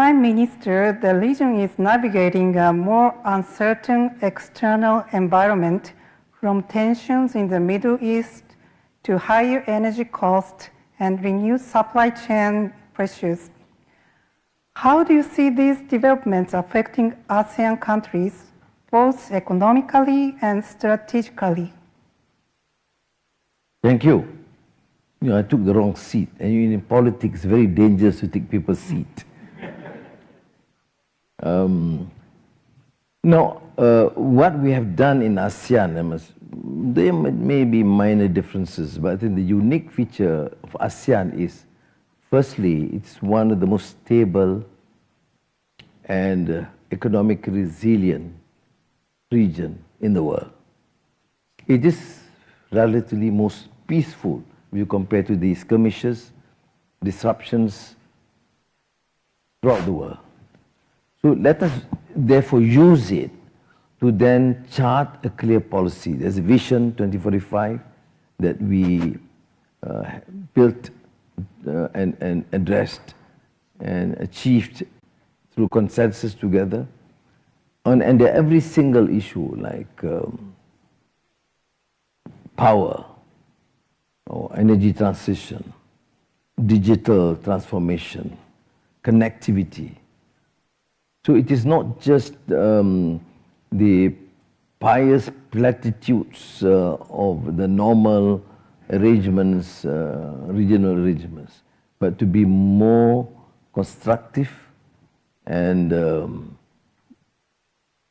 Prime Minister, the region is navigating a more uncertain external environment, from tensions in the Middle East to higher energy costs and renewed supply chain pressures. How do you see these developments affecting ASEAN countries, both economically and strategically? Thank you. I took the wrong seat. And in politics, it's very dangerous to take people's seat. What we have done in ASEAN, there may be minor differences, but I think the unique feature of ASEAN is, firstly, it's one of the most stable and economically resilient region in the world. It is relatively most peaceful if you compare to the skirmishes, disruptions throughout the world. So let us therefore use it to then chart a clear policy. There's a Vision 2045 that we built and addressed and achieved through consensus together. And every single issue like power or energy transition, digital transformation, connectivity. So it is not just the pious platitudes of the normal arrangements, regional arrangements, but to be more constructive and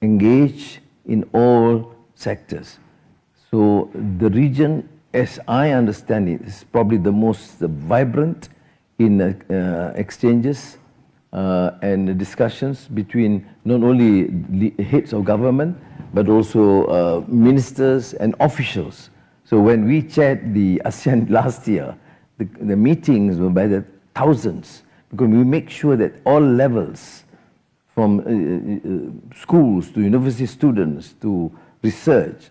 engage in all sectors. So the region, as I understand it, is probably the most vibrant in exchanges and discussions between not only heads of government, but also ministers and officials. So when we chaired the ASEAN last year, the meetings were by the thousands, because we make sure that all levels, from schools to university students to research,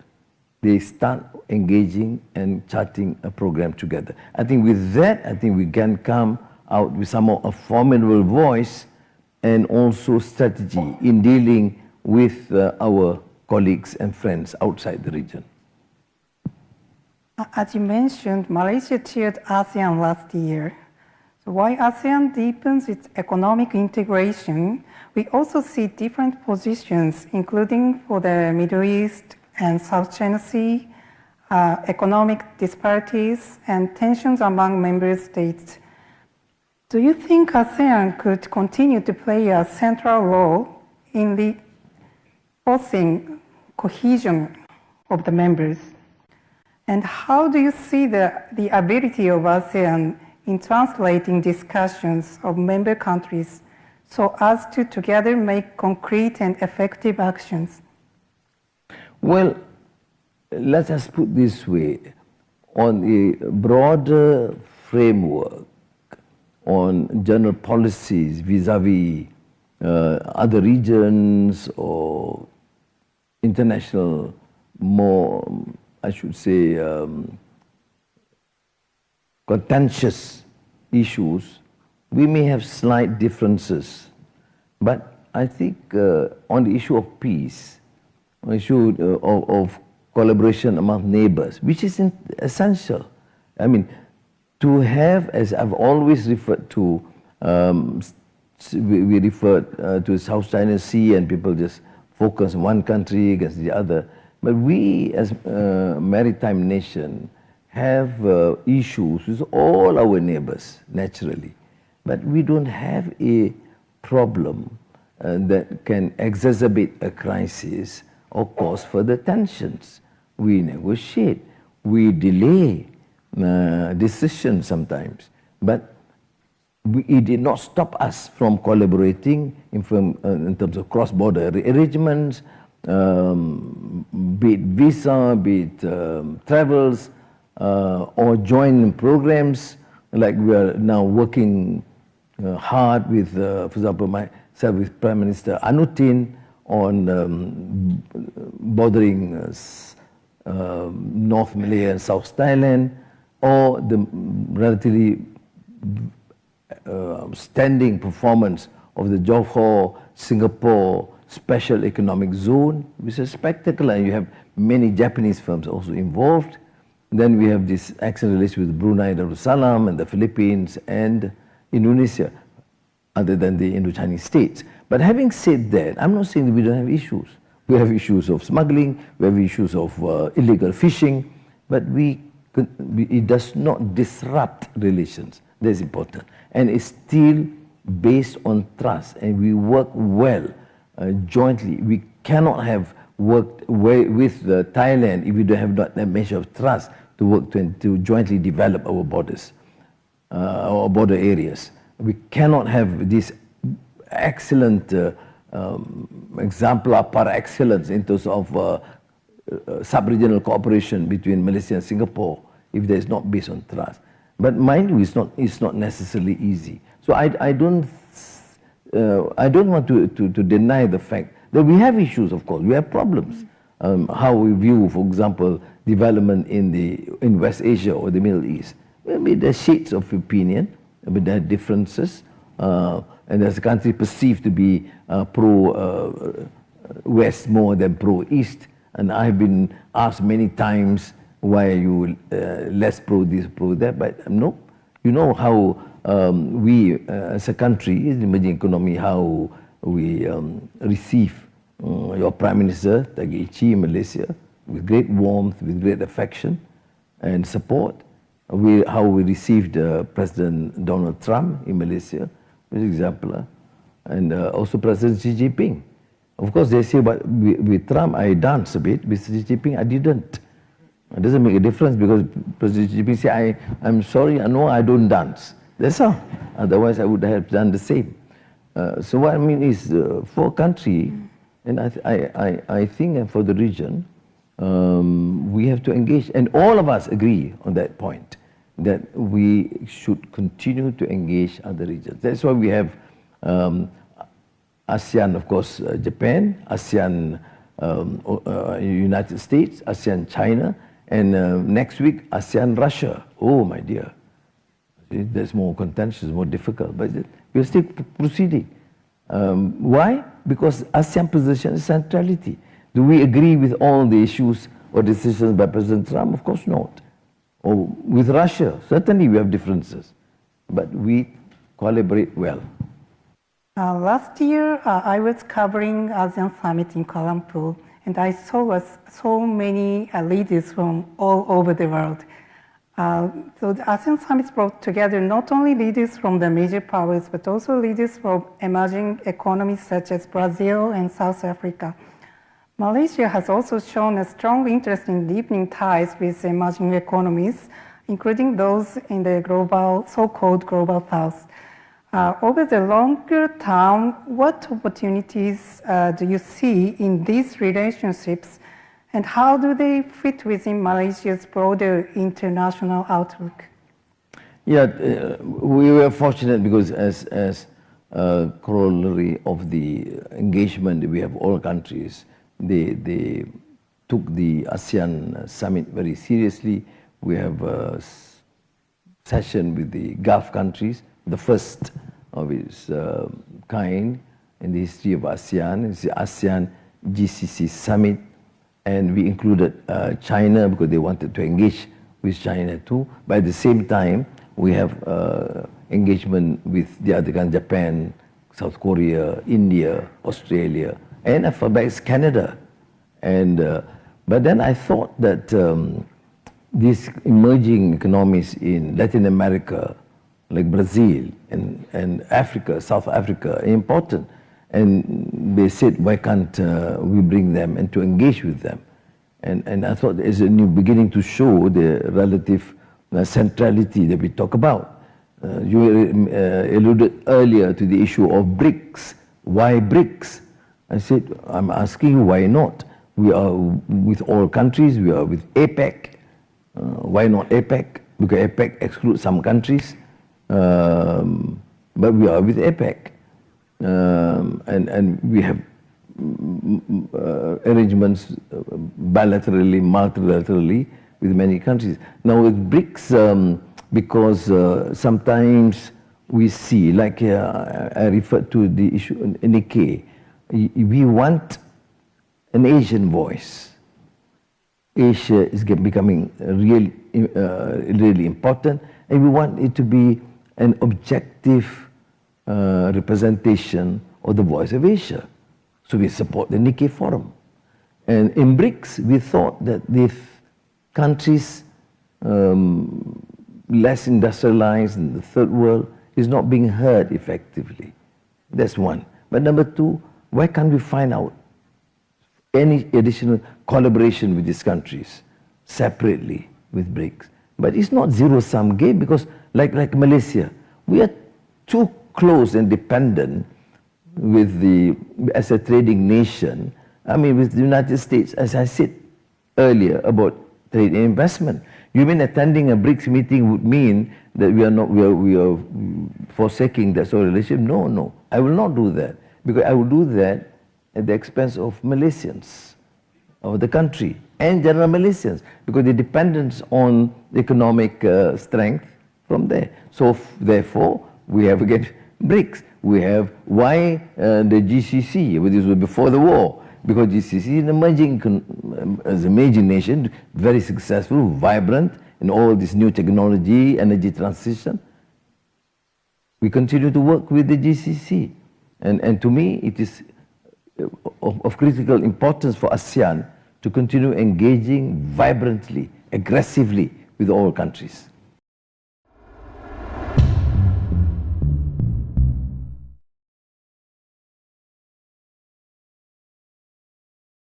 they start engaging and charting a program together. I think with that, I think we can come out with some of a formidable voice and also strategy in dealing with our colleagues and friends outside the region. As you mentioned, Malaysia chaired ASEAN last year. So while ASEAN deepens its economic integration, we also see different positions, including for the Middle East and South China Sea, economic disparities, and tensions among member states. Do you think ASEAN could continue to play a central role in reinforcing cohesion of the members? And how do you see the ability of ASEAN in translating discussions of member countries so as to together make concrete and effective actions? Well, let us put this way. On the broader framework, on general policies vis-a-vis other regions or international, more, I should say, contentious issues, we may have slight differences. But I think on the issue of peace, on the issue of collaboration among neighbors, which is essential. I mean, to have, as I've always referred to, we referred to South China Sea and people just focus on one country against the other. But we, as a maritime nation, have issues with all our neighbors, naturally. But we don't have a problem that can exacerbate a crisis or cause further tensions. We negotiate, we delay decisions sometimes, but it did not stop us from collaborating in terms of cross-border arrangements, be it visa, be it travels, or joint programs, like we are now working hard with, for example, myself with Prime Minister Anutin on bordering North Malaya and South Thailand, or the relatively standing performance of the Johor-Singapore Special Economic Zone, which is spectacular, and you have many Japanese firms also involved. Then we have this excellent relationship with Brunei Darussalam and the Philippines and Indonesia, other than the Indo-Chinese states. But having said that, I'm not saying that we don't have issues. We have issues of smuggling, we have issues of illegal fishing, but it does not disrupt relations. That's important. And it's still based on trust, and we work well jointly. We cannot have worked with Thailand if we don't have that measure of trust to work to jointly develop our borders, our border areas. We cannot have this excellent exemplar par excellence in terms of sub-regional cooperation between Malaysia and Singapore if there is not based on trust. But mind you, it's not necessarily easy. So I don't want to deny the fact that we have issues, of course. We have problems. How we view, for example, development in West Asia or the Middle East. Maybe there are shades of opinion, but there are differences. And there's a country perceived to be pro-West more than pro-East. And I've been asked many times, why are you less pro this, pro that? But no, you know how we as a country, in the emerging economy, how we receive your Prime Minister, Tagichi, in Malaysia, with great warmth, with great affection and support. How we received President Donald Trump in Malaysia, for example, and also President Xi Jinping. Of course, they say, but with Trump, I danced a bit. With Xi Jinping, I didn't. It doesn't make a difference because President Xi Jinping said, I'm sorry, no, I don't dance. That's all. Otherwise, I would have done the same. So what I mean is, for a country, and I think for the region, we have to engage, and all of us agree on that point, that we should continue to engage other regions. That's why we have ASEAN, of course, Japan, ASEAN United States, ASEAN China, and next week, ASEAN Russia. Oh, my dear. That's more contentious, more difficult, but we're still proceeding. Why? Because ASEAN position is centrality. Do we agree with all the issues or decisions by President Trump? Of course not. Or with Russia, certainly we have differences, but we collaborate well. Last year, I was covering ASEAN Summit in Kuala Lumpur, and I saw so many leaders from all over the world. So the ASEAN Summit brought together not only leaders from the major powers, but also leaders from emerging economies such as Brazil and South Africa. Malaysia has also shown a strong interest in deepening ties with emerging economies, including those in the so-called Global South. Over the longer term, what opportunities do you see in these relationships, and how do they fit within Malaysia's broader international outlook? Yeah, we were fortunate because as a corollary of the engagement we have all countries, they took the ASEAN Summit very seriously. We have a session with the Gulf countries, the first of its kind in the history of ASEAN. It's the ASEAN GCC Summit, and we included China because they wanted to engage with China too. But at the same time, we have engagement with the other countries, Japan, South Korea, India, Australia, and perhaps Canada. And but then I thought that these emerging economies in Latin America, like Brazil and Africa, South Africa, are important. And they said, why can't we bring them and to engage with them? And I thought there's a new beginning to show the relative centrality that we talk about. You alluded earlier to the issue of BRICS. Why BRICS? I said, I'm asking you, why not? We are with all countries, we are with APEC. Why not APEC? Because APEC excludes some countries, but we are with APEC. And we have arrangements bilaterally, multilaterally with many countries. Now with BRICS, because sometimes we see, like I referred to the issue in Nikkei, we want an Asian voice. Asia is becoming really important, and we want it to be an objective representation of the voice of Asia. So we support the Nikkei Forum. And in BRICS, we thought that if countries less industrialized in the third world is not being heard effectively. That's one. But number two, why can't we find out any additional collaboration with these countries separately with BRICS? But it's not zero-sum game, because like Malaysia, we are too close and dependent as a trading nation, with the United States, as I said earlier about trade and investment. You mean attending a BRICS meeting would mean that we are forsaking that sort of relationship? No, I will not do that, because I will do that at the expense of Malaysians, of the country, and general Malaysians, because the dependence on economic strength from there. So therefore, we have again BRICS. We have why the GCC, this was before the war, because GCC is emerging as a major nation, very successful, vibrant in all this new technology, energy transition. We continue to work with the GCC. And to me, it is of critical importance for ASEAN to continue engaging vibrantly, aggressively with all countries.